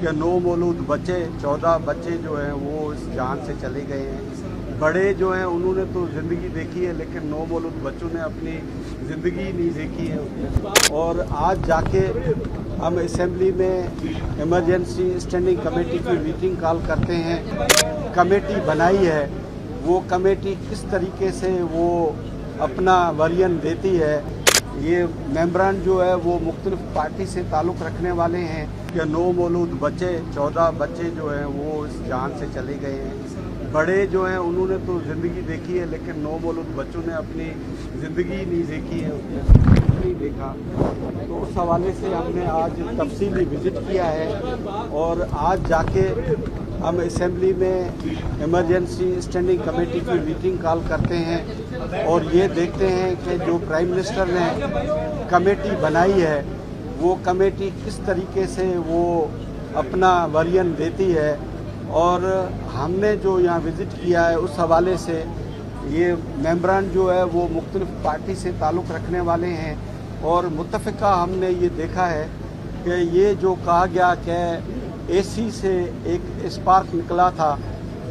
कि 9 मौलूद बच्चे 14 बच्चे जो हैं वो इस जान से चले गए हैं। बड़े जो हैं उन्होंने तो ज़िंदगी देखी है, लेकिन 9 मौलूद बच्चों ने अपनी ज़िंदगी नहीं देखी है। और आज जाके हम असेंबली में इमरजेंसी स्टैंडिंग कमेटी की मीटिंग कॉल करते हैं। कमेटी बनाई है, वो कमेटी किस तरीके से वो अपना वर्जन देती है। ये मेंबरान जो है वो मुख्तलिफ पार्टी से ताल्लुक़ रखने वाले हैं कि 9 मौलूद बच्चे 14 बच्चे जो हैं वो इस जान से चले गए हैं। बड़े जो हैं उन्होंने तो ज़िंदगी देखी है, लेकिन 9 मौलूद बच्चों ने अपनी ज़िंदगी नहीं देखी है, नहीं देखा। तो उस हवाले से हमने आज तफसीली विज़िट किया है और आज जाके हम असेंबली में इमरजेंसी स्टैंडिंग कमेटी की मीटिंग कॉल करते हैं और ये देखते हैं कि जो प्राइम मिनिस्टर ने कमेटी बनाई है वो कमेटी किस तरीके से वो अपना वर्जन देती है। और हमने जो यहाँ विज़िट किया है उस हवाले से ये मेंबरान जो है वो मुख्तलिफ पार्टी से ताल्लुक़ रखने वाले हैं और मुत्तफ़िका हमने ये देखा है कि ये जो कहा गया कि एसी से एक स्पार्क निकला था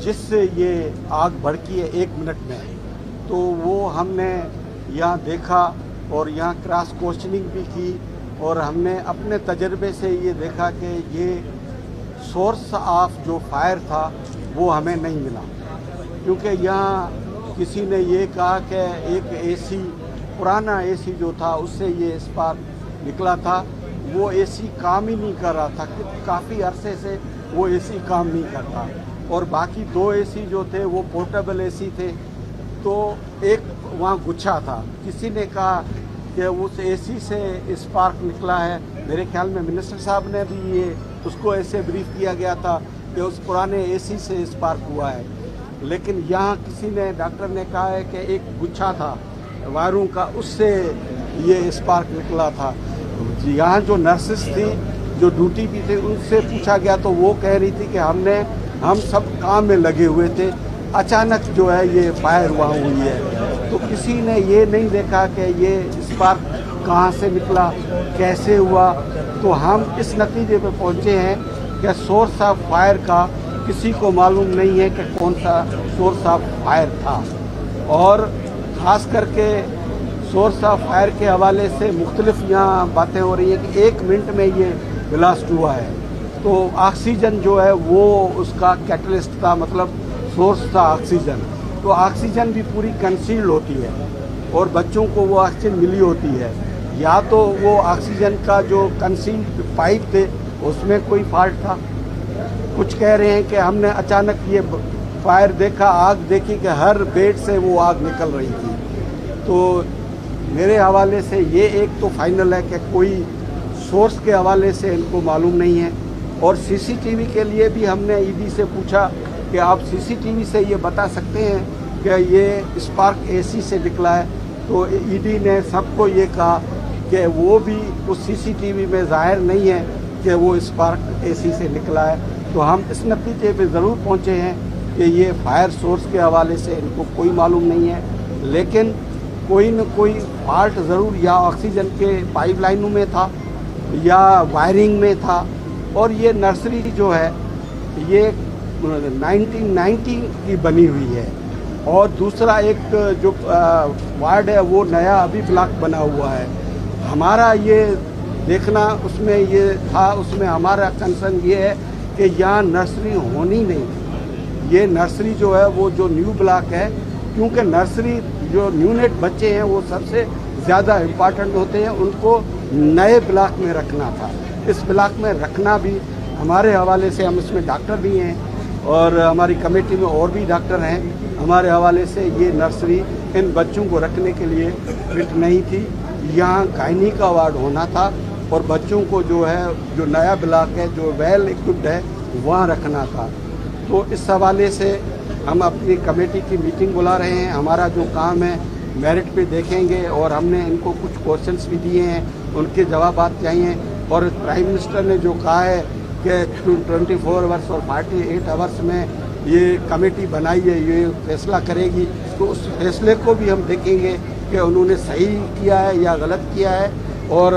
जिससे ये आग भड़की है 1 मिनट में, तो वो हमने यहाँ देखा और यहाँ क्रॉस क्वेश्चनिंग भी की और हमने अपने तजर्बे से ये देखा कि ये सोर्स ऑफ जो फायर था वो हमें नहीं मिला, क्योंकि यहाँ किसी ने ये कहा कि एक एसी पुराना एसी जो था उससे ये स्पार्क निकला था। वो एसी काम ही नहीं कर रहा था, काफ़ी अरसे से वो एसी काम नहीं करता और बाकी 2 एसी जो थे वो पोर्टेबल एसी थे। तो एक वहाँ गुच्छा था, किसी ने कहा कि उस एसी से स्पार्क निकला है। मेरे ख्याल में मिनिस्टर साहब ने भी ये उसको ऐसे ब्रीफ किया गया था कि उस पुराने एसी से स्पार्क हुआ है, लेकिन यहाँ किसी ने डॉक्टर ने कहा है कि एक गुच्छा था वायरों का, उससे ये स्पार्क निकला था। यहाँ जो नर्सेस थी जो ड्यूटी भी थे उनसे पूछा गया तो वो कह रही थी कि हम सब काम में लगे हुए थे, अचानक जो है ये फायर वहाँ हुई है। तो किसी ने ये नहीं देखा कि ये स्पार्क कहाँ से निकला, कैसे हुआ। तो हम इस नतीजे पे पहुँचे हैं कि सोर्स ऑफ फायर का किसी को मालूम नहीं है कि कौन सा सोर्स ऑफ फायर था। और ख़ास करके सोर्स ऑफ फायर के हवाले से मुख्तलिफ यहाँ बातें हो रही हैं कि 1 मिनट में ये ब्लास्ट हुआ है। तो ऑक्सीजन जो है वो उसका कैटलिस्ट था, मतलब सोर्स था ऑक्सीजन। तो ऑक्सीजन भी पूरी कंसील्ड होती है और बच्चों को वो ऑक्सीजन मिली होती है, या तो वो ऑक्सीजन का जो कंसील्ड पाइप थे उसमें कोई फॉल्ट था। कुछ कह रहे हैं कि हमने अचानक ये फायर देखा, आग देखी कि हर बेड से वो आग निकल रही थी। तो मेरे हवाले से ये एक तो फाइनल है कि कोई सोर्स के हवाले से इनको मालूम नहीं है। और सीसीटीवी के लिए भी हमने ईडी से पूछा कि आप सीसीटीवी से ये बता सकते हैं कि ये स्पार्क एसी से निकला है। तो ईडी ने सबको ये कहा कि वो भी उस सीसीटीवी में ज़ाहिर नहीं है कि वो स्पार्क एसी से निकला है। तो हम इस नतीजे पे ज़रूर पहुँचे हैं कि ये फायर सोर्स के हवाले से इनको कोई मालूम नहीं है, लेकिन कोई न कोई फॉल्ट ज़रूर या ऑक्सीजन के पाइपलाइनों में था या वायरिंग में था। और ये नर्सरी जो है ये 1990 की बनी हुई है और दूसरा एक जो वार्ड है वो नया अभी ब्लॉक बना हुआ है। हमारा ये देखना उसमें ये था, उसमें हमारा कंसर्न ये है कि यहाँ नर्सरी होनी नहीं। ये नर्सरी जो है वो जो न्यू ब्लॉक है, क्योंकि नर्सरी जो न्यूनेट बच्चे हैं वो सबसे ज़्यादा इम्पॉर्टेंट होते हैं, उनको नए ब्लॉक में रखना था। इस ब्लॉक में रखना भी हमारे हवाले से, हम इसमें डॉक्टर भी हैं और हमारी कमेटी में और भी डॉक्टर हैं, हमारे हवाले से ये नर्सरी इन बच्चों को रखने के लिए फिट नहीं थी। यहाँ गायनी का वार्ड होना था और बच्चों को जो है जो नया ब्लॉक है जो वेल इक्विप्ड है वहाँ रखना था। तो इस हवाले से हम अपनी कमेटी की मीटिंग बुला रहे हैं। हमारा जो काम है मेरिट पे देखेंगे और हमने इनको कुछ क्वेश्चंस भी दिए हैं, उनके जवाब चाहिए। और प्राइम मिनिस्टर ने जो कहा है कि 24 आवर्स और 48 आवर्स में ये कमेटी बनाई है, ये फैसला करेगी, तो उस फैसले को भी हम देखेंगे कि उन्होंने सही किया है या गलत किया है। और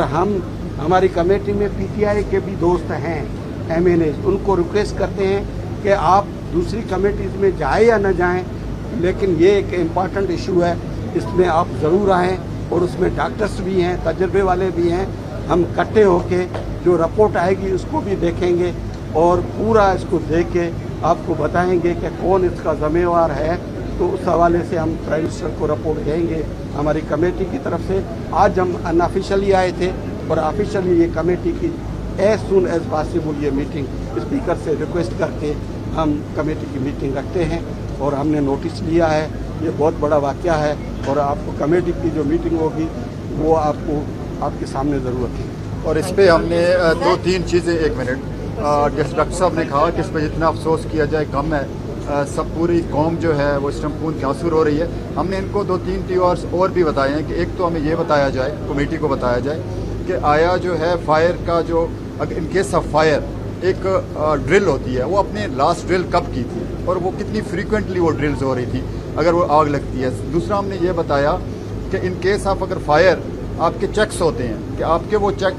हमारी कमेटी में पीटीआई के भी दोस्त हैं MNAs, उनको रिक्वेस्ट करते हैं कि आप दूसरी कमेटीज़ में जाए या न जाएं, लेकिन ये एक इम्पॉर्टेंट इशू है, इसमें आप ज़रूर आएँ और उसमें डॉक्टर्स भी हैं, तजर्बे वाले भी हैं। हम इकट्ठे होके जो रिपोर्ट आएगी उसको भी देखेंगे और पूरा इसको देख के आपको बताएंगे कि कौन इसका ज़िम्मेवार है। तो उस हवाले से हम प्राइम मिनिस्टर को रिपोर्ट देंगे हमारी कमेटी की तरफ से। आज हम अनऑफिशियली आए थे और ऑफिशियली ये कमेटी की एज सुन एज पॉसिबल ये मीटिंग स्पीकर से रिक्वेस्ट करके हम कमेटी की मीटिंग रखते हैं और हमने नोटिस लिया है। ये बहुत बड़ा वाक़या है और आपको कमेटी की जो मीटिंग होगी वो आपको आपके सामने ज़रूर रखेंगे। और इस पर हमने 2-3 चीज़ें, एक मिनट, जैसे डॉक्टर साहब ने कहा कि इस पर जितना अफसोस किया जाए कम है। सब पूरी कौम जो है वो इस टाइम खून के आंसू रो रही है। हमने इनको 2-3 टीवर्स और भी बताए हैं कि एक तो हमें ये बताया जाए, कमेटी को बताया जाए कि आया जो है फायर का जो इन केस ऑफ फायर एक ड्रिल होती है, वो अपने लास्ट ड्रिल कब की थी और वो कितनी फ्रीक्वेंटली वो ड्रिल्स हो रही थी अगर वो आग लगती है। दूसरा हमने ये बताया कि इन केस ऑफ अगर फायर आपके चेक्स होते हैं कि आपके वो चेक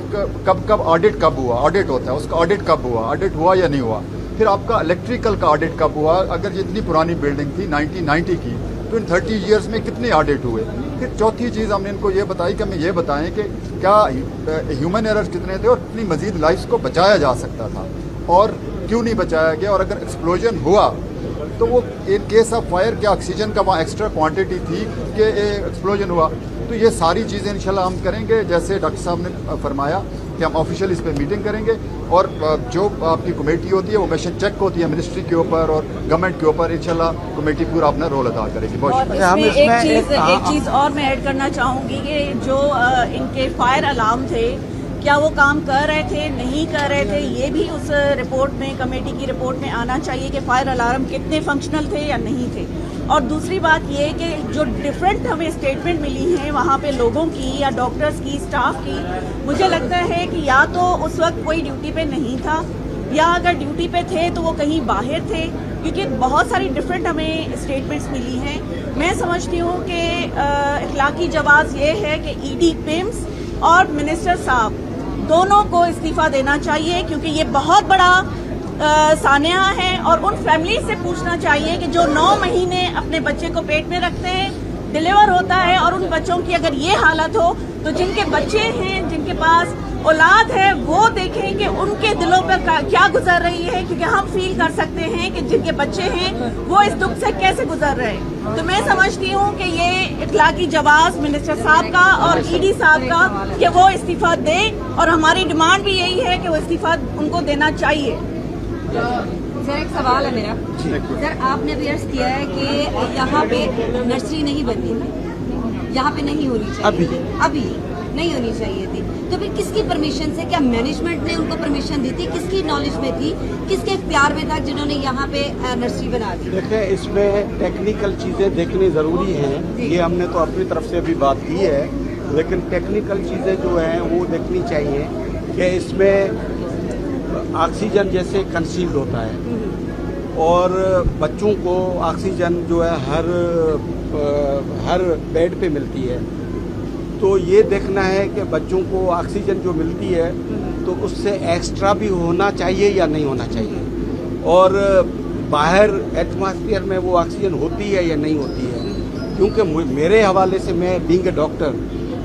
कब ऑडिट कब हुआ, ऑडिट होता है उसका ऑडिट कब हुआ, ऑडिट हुआ या नहीं हुआ। फिर आपका इलेक्ट्रिकल का ऑडिट कब हुआ, अगर ये इतनी पुरानी बिल्डिंग थी 1990 की तो इन 30 इयर्स में कितने ऑडिट हुए। फिर चौथी चीज़ हमने इनको ये बताई कि हमें ये बताएं कि क्या ह्यूमन एरर्स कितने थे और कितनी मजीद लाइफ्स को बचाया जा सकता था और क्यों नहीं बचाया गया। और अगर एक्सप्लोजन हुआ तो वो इन केस ऑफ फायर क्या ऑक्सीजन का वहाँ एक्स्ट्रा क्वांटिटी थी कि एक्सप्लोजन हुआ। तो ये सारी चीज़ें इंशाल्लाह हम करेंगे जैसे डॉक्टर साहब ने फरमाया कि हम ऑफिशियल इस पर मीटिंग करेंगे और जो आपकी कमेटी होती है वो मिशन चेक होती है मिनिस्ट्री के ऊपर और गवर्नमेंट के ऊपर। इंशाल्लाह कमेटी पूरा अपना रोल अदा करेगी। बहुत एक चीज़ और मैं ऐड करना चाहूँगी कि जो इनके फायर अलार्म थे क्या वो काम कर रहे थे नहीं कर रहे थे, ये भी उस रिपोर्ट में, कमेटी की रिपोर्ट में आना चाहिए कि फायर अलार्म कितने फंक्शनल थे या नहीं थे। और दूसरी बात ये कि जो डिफरेंट हमें स्टेटमेंट मिली हैं वहाँ पे लोगों की या डॉक्टर्स की, स्टाफ की, मुझे लगता है कि या तो उस वक्त कोई ड्यूटी पे नहीं था या अगर ड्यूटी पे थे तो वो कहीं बाहर थे, क्योंकि बहुत सारी डिफरेंट हमें स्टेटमेंट्स मिली हैं। मैं समझती हूँ कि इखलाकी जवाब ये है कि ईडी पिम्स और मिनिस्टर साहब दोनों को इस्तीफा देना चाहिए, क्योंकि ये बहुत बड़ा सान्या है और उन फैमिली से पूछना चाहिए कि जो 9 महीने अपने बच्चे को पेट में रखते हैं, डिलीवर होता है और उन बच्चों की अगर ये हालत हो तो जिनके बच्चे हैं, जिनके पास औलाद है, वो देखें कि उनके दिलों पर क्या गुजर रही है, क्योंकि हम फील कर सकते हैं कि जिनके बच्चे हैं वो इस दुख से कैसे गुजर रहे हैं। तो मैं समझती हूँ कि ये इखलाकी जवाब मिनिस्टर साहब का और ईडी साहब का कि वो इस्तीफा दें और हमारी डिमांड भी यही है कि वो इस्तीफा उनको देना चाहिए। सर एक सवाल है मेरा। सर आपने अभी अर्ज किया है कि यहाँ पे नर्सरी नहीं बननी थी, यहाँ पे नहीं होनी चाहिए, अभी नहीं होनी चाहिए थी, तो फिर किसकी परमिशन से, क्या मैनेजमेंट ने उनको परमिशन दी थी, किसकी नॉलेज में थी, किसके इख्तियार में था जिन्होंने यहाँ पे नर्सरी बना दी? देखिए इसमें टेक्निकल चीज़ें देखनी ज़रूरी हैं, ये हमने तो अपनी तरफ से भी बात की है, लेकिन टेक्निकल चीज़ें जो हैं वो देखनी चाहिए कि इसमें ऑक्सीजन जैसे कंसील्ड होता है और बच्चों को ऑक्सीजन जो है हर बेड पे मिलती है। तो ये देखना है कि बच्चों को ऑक्सीजन जो मिलती है तो उससे एक्स्ट्रा भी होना चाहिए या नहीं होना चाहिए, और बाहर एटमॉस्फेयर में वो ऑक्सीजन होती है या नहीं होती है। क्योंकि मेरे हवाले से, मैं बीइंग ए डॉक्टर,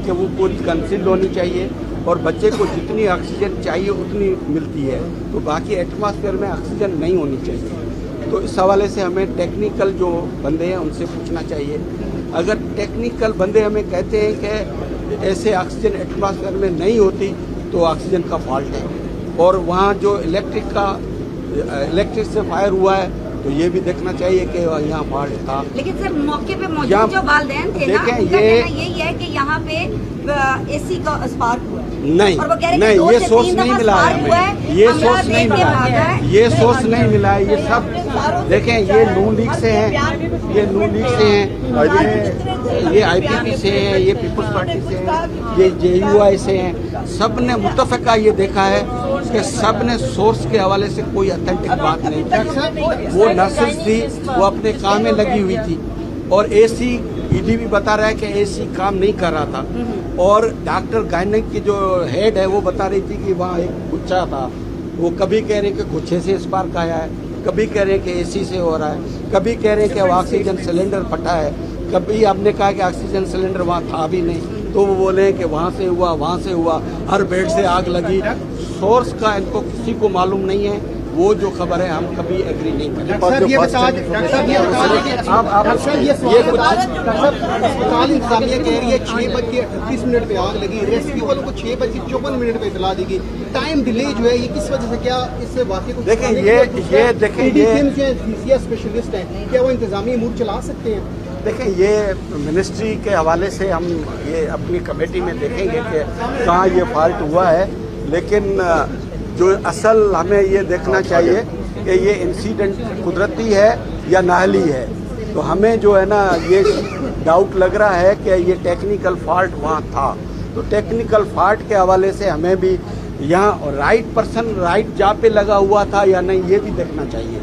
कि वो कुछ कंसील्ड होनी चाहिए और बच्चे को जितनी ऑक्सीजन चाहिए उतनी मिलती है, तो बाकी एटमॉस्फेयर में ऑक्सीजन नहीं होनी चाहिए। तो इस हवाले से हमें टेक्निकल जो बंदे हैं उनसे पूछना चाहिए। अगर टेक्निकल बंदे हमें कहते हैं कि ऐसे ऑक्सीजन एटमॉस्फेयर में नहीं होती तो ऑक्सीजन का फॉल्ट है, और वहाँ जो इलेक्ट्रिक से फायर हुआ है तो ये भी देखना चाहिए कि यहाँ फॉल्ट था। लेकिन सर मौके पे मौजूद जो वालिदैन थे ना, उनका कहना यही है कि यहाँ पे एसी का स्पार्क हुआ नहीं, और वो कह रहे नहीं, कि ये सोर्स नहीं मिला है हमें, ये सोर्स नहीं मिला है, ये सोर्स नहीं मिला है। ये सब देखें, ये नून लीग से हैं, ये नून लीग से हैं, ये IPP से हैं, ये पीपल्स पार्टी से हैं, ये JUI से हैं। सब ने मुत्तफ़िका ये देखा है कि सब ने सोर्स के हवाले से कोई ऑथेंटिक बात नहीं की। वो नर्सेस थी, वो अपने काम में लगी हुई थी, और AC ईडी भी बता रहा है कि AC काम नहीं कर रहा था, और डॉक्टर गायनिक की जो हेड है वो बता रही थी कि वहाँ एक बच्चा था वो कभी कह रहे हैं कि गुच्छे से स्पार्क आया है, कभी कह रहे हैं कि एसी से हो रहा है, कभी कह रहे हैं कि ऑक्सीजन सिलेंडर फटा है, कभी आपने कहा कि ऑक्सीजन सिलेंडर वहाँ था भी नहीं, तो वो बोले कि वहाँ से हुआ, हर बेड से आग लगी। सोर्स का इनको किसी को मालूम नहीं है। वो जो खबर है हम कभी एग्री नहीं करें। अस्पताल इंतजामिया कह रही है 6:38 पे आग लगी, रेस्क्यू वालों को 6:54 पे इतला दी गई। टाइम डिले जो है ये किस वजह से, क्या इससे वाकई को देखें ये जो स्पेशलिस्ट हैं, क्या वो इंतजामी अमूर चला सकते हैं? देखें ये मिनिस्ट्री के हवाले से हम ये अपनी कमेटी में देखेंगे कि कहाँ ये फॉल्ट हुआ है, लेकिन जो असल हमें ये देखना चाहिए कि ये इंसिडेंट कुदरती है या नाहली है। तो हमें जो है ना ये डाउट लग रहा है कि ये टेक्निकल फॉल्ट वहाँ था। तो टेक्निकल फॉल्ट के हवाले से हमें भी यहाँ राइट पर्सन राइट जगह पे लगा हुआ था या नहीं, ये भी देखना चाहिए।